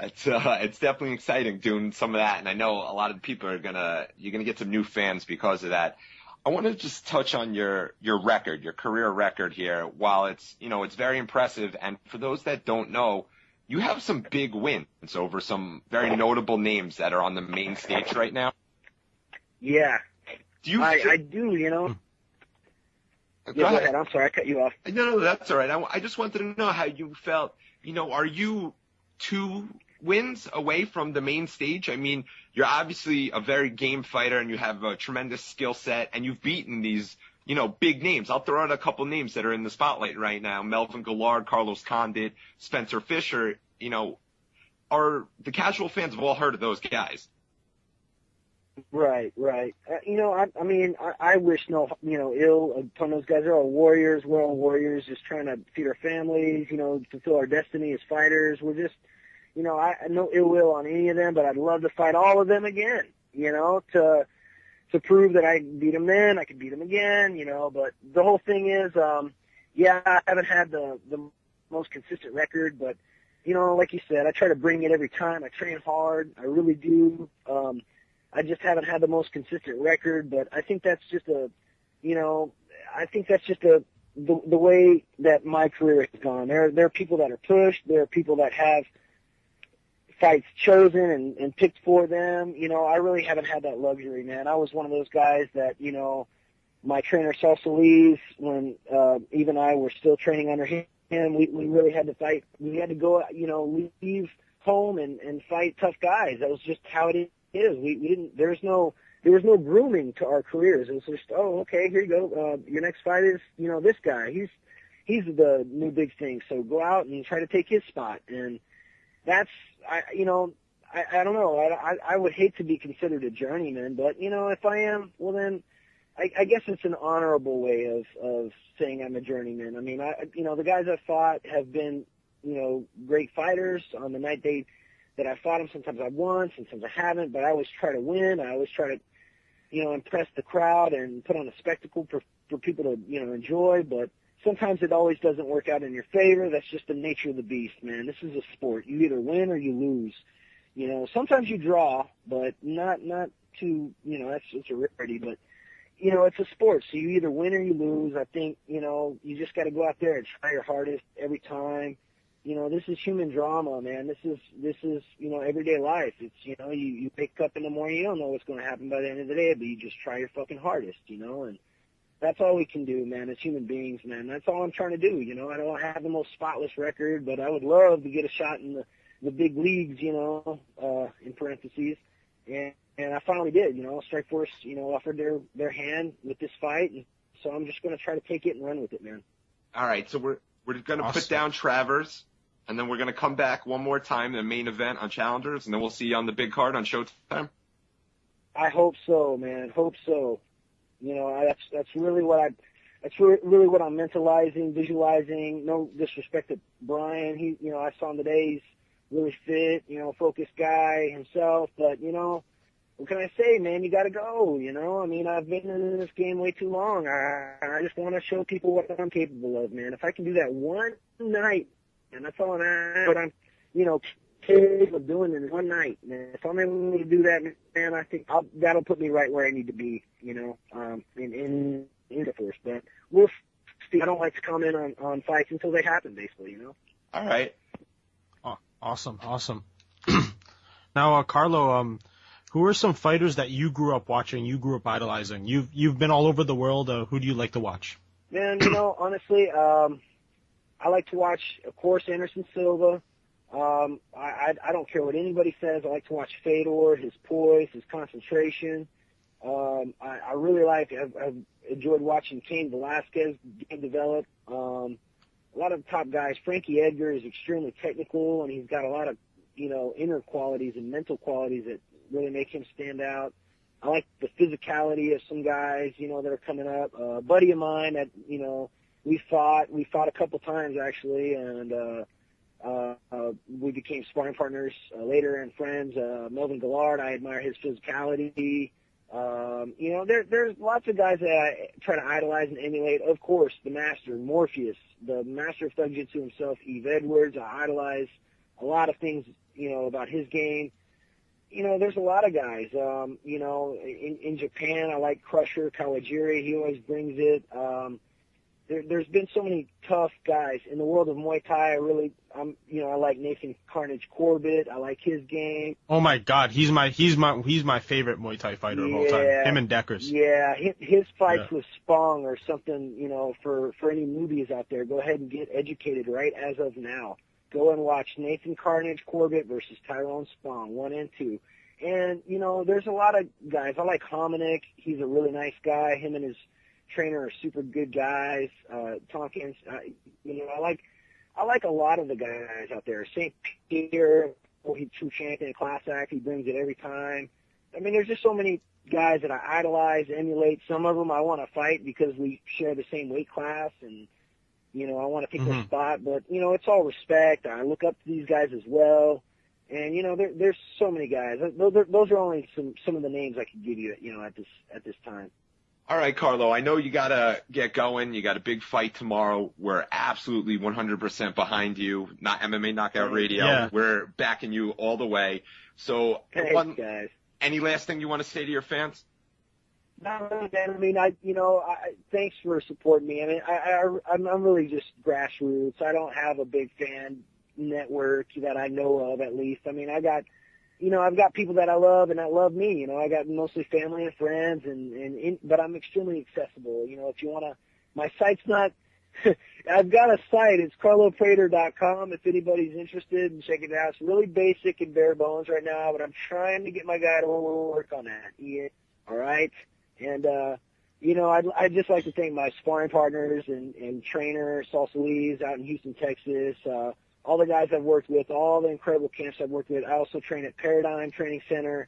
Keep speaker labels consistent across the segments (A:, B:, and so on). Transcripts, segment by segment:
A: It's definitely exciting doing some of that, and I know a lot of people you're gonna get some new fans because of that. I want to just touch on your record, your career record here. While it's very impressive, and for those that don't know, you have some big wins over some very notable names that are on the main stage right now.
B: Yeah, I do.
A: Go ahead.
B: I'm sorry, I cut you off.
A: No, that's all right. I just wanted to know how you felt. Are you 2 wins away from the main stage? I mean, you're obviously a very game fighter and you have a tremendous skill set, and you've beaten these, big names. I'll throw out a couple names that are in the spotlight right now. Melvin Gillard, Carlos Condit, Spencer Fisher, are the casual fans have all heard of those guys.
B: Right. I wish no, ill upon those guys. They're all warriors. We're all warriors, just trying to feed our families, fulfill our destiny as fighters. We're just, I no ill will on any of them, but I'd love to fight all of them again, to prove that I beat them then, I could beat them again, but the whole thing is, I haven't had the most consistent record, but, like you said, I try to bring it every time. I train hard. I really do. I just haven't had the most consistent record, but I think that's just the way that my career has gone. There are people that are pushed. There are people that have fights chosen and picked for them. I really haven't had that luxury, man. I was one of those guys that, my trainer Saul Solis, when even I were still training under him, we really had to fight. We had to go, leave home and fight tough guys. That was just how it is. We didn't. There was no grooming to our careers. It was just, okay, here you go. Your next fight is, this guy. He's the new big thing. So go out and try to take his spot. And that's, I don't know. I would hate to be considered a journeyman, but if I am, well then, I guess it's an honorable way of saying I'm a journeyman. I mean, the guys I've fought have been, great fighters. On the night that I fought them, sometimes I won, sometimes I haven't, but I always try to win. I always try to, impress the crowd and put on a spectacle for people to, enjoy, but sometimes it always doesn't work out in your favor. That's just the nature of the beast, man. This is a sport. You either win or you lose. Sometimes you draw, but not too, it's a rarity, but, it's a sport, so you either win or you lose. I think, you just got to go out there and try your hardest every time. This is human drama, man. This is, everyday life. It's, you wake up in the morning, you don't know what's going to happen by the end of the day, but you just try your fucking hardest, and that's all we can do, man, as human beings, man. That's all I'm trying to do, I don't have the most spotless record, but I would love to get a shot in the big leagues, in parentheses, and I finally did, Strikeforce, offered their hand with this fight, and so I'm just going to try to take it and run with it, man.
A: All right, so we're going to put down Travers, and then we're going to come back one more time, the main event on Challengers, and then we'll see you on the big card on Showtime.
B: I hope so, man. Hope so. That's really what I'm mentalizing, visualizing. No disrespect to Brian. He, I saw him today. He's really fit, focused guy himself. But what can I say, man? You got to go. I mean, I've been in this game way too long. I just want to show people what I'm capable of, man. If I can do that one night, and that's all what I'm, capable of doing in one night, man. If I'm able to do that, man, I think that'll put me right where I need to be, in the force. But we'll see. I don't like to comment on fights until they happen, basically,
A: All right.
C: Oh, awesome. Now, Carlo, who are some fighters that you grew up watching, you grew up idolizing? You've been all over the world. Who do you like to watch?
B: Man, honestly, I like to watch, of course, Anderson Silva. I don't care what anybody says. I like to watch Fedor, his poise, his concentration. I really I've enjoyed watching Cain Velasquez get developed. A lot of top guys. Frankie Edgar is extremely technical, and he's got a lot of, inner qualities and mental qualities that really make him stand out. I like the physicality of some guys, that are coming up. A buddy of mine that, we fought a couple times actually, and we became sparring partners later and friends. Melvin Gillard, I admire his physicality. There's lots of guys that I try to idolize and emulate. Of course, the master, Morpheus, the master of Thug Jitsu himself, Eve Edwards, I idolize. a lot of things, about his game. There's a lot of guys. In Japan, I like Crusher Kawajiri. He always brings it. There's been so many tough guys in the world of Muay Thai. I like Nathan Carnage Corbett. I like his game.
C: Oh my God, he's my favorite Muay Thai fighter of all time. Him and Deckers.
B: Yeah, his fights with Spong or something. For any newbies out there, go ahead and get educated right as of now. Go and watch Nathan Carnage Corbett versus Tyrone Spong 1 and 2. And there's a lot of guys. I like Hominick. He's a really nice guy. Him and his trainer are super good guys. Tompkins, I like a lot of the guys out there. St. Pierre, he's true champion, class act. He brings it every time. I mean, there's just so many guys that I idolize, emulate. Some of them I want to fight because we share the same weight class, and I want to pick their spot. But it's all respect. I look up to these guys as well. And there's so many guys. Those are only some of the names I could give you, at this time.
A: All right, Carlo, I know you got to get going. You got a big fight tomorrow. We're absolutely 100% behind you. Not MMA Knockout Radio.
B: Yeah.
A: We're backing you all the way. So,
B: Thanks, guys.
A: Any last thing you want to say to your fans?
B: Not really, man. I mean, thanks for supporting me. I mean, I'm really just grassroots. I don't have a big fan network that I know of, at least. I mean, I've got people that I love and that love me. I got mostly family and friends, but I'm extremely accessible. If you want to, my site's not, I've got a site. It's CarloPrater.com if anybody's interested in checking it out. It's really basic and bare bones right now, but I'm trying to get my guy to work on that. Yeah. All right. And, I'd just like to thank my sparring partners and trainer, Salsa Lee's out in Houston, Texas, all the guys I've worked with, all the incredible camps I've worked with. I also train at Paradigm Training Center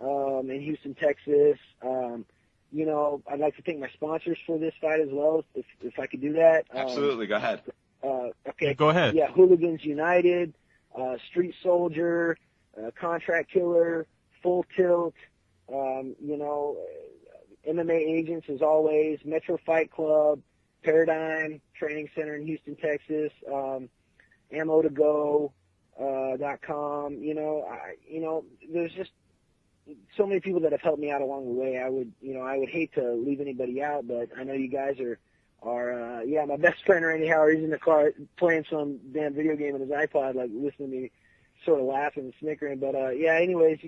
B: in Houston, Texas. I'd like to thank my sponsors for this fight as well, if I could do that.
A: Absolutely. Go ahead.
B: Okay.
C: Yeah, go ahead.
B: Yeah, Hooligans United, Street Soldier, Contract Killer, Full Tilt, MMA Agents as always, Metro Fight Club, Paradigm Training Center in Houston, Texas, ammo2go.com. There's just so many people that have helped me out along the way. I would hate to leave anybody out, but I know you guys are my best friend right now. He's in the car playing some damn video game on his iPod, like listening to me sort of laughing and snickering. But anyways,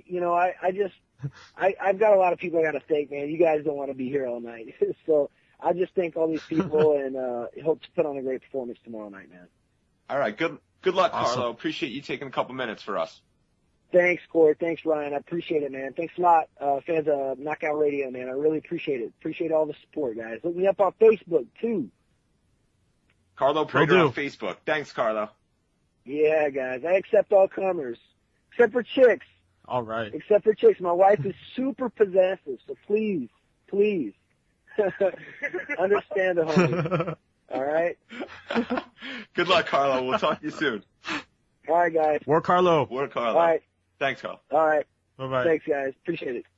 B: I've got a lot of people I got to thank, man. You guys don't want to be here all night. So I just thank all these people and hope to put on a great performance tomorrow night, man.
A: All right. Good luck,
C: Awesome.
A: Carlo. Appreciate you taking a couple minutes for us.
B: Thanks, Corey. Thanks, Ryan. I appreciate it, man. Thanks a lot, fans of Knockout Radio, man. I really appreciate it. Appreciate all the support, guys. Look me up on Facebook, too.
A: Carlo Prater on Facebook. Thanks, Carlo.
B: Yeah, guys. I accept all comers, except for chicks.
C: All right.
B: Except for chicks. My wife is super possessive, so please understand the homie. All right?
A: Good luck, Carlo. We'll talk to you soon.
B: All right, guys.
C: War Carlo.
A: War Carlo.
B: All right.
A: Thanks, Carlo.
B: All right.
C: Bye-bye.
B: Thanks, guys. Appreciate it.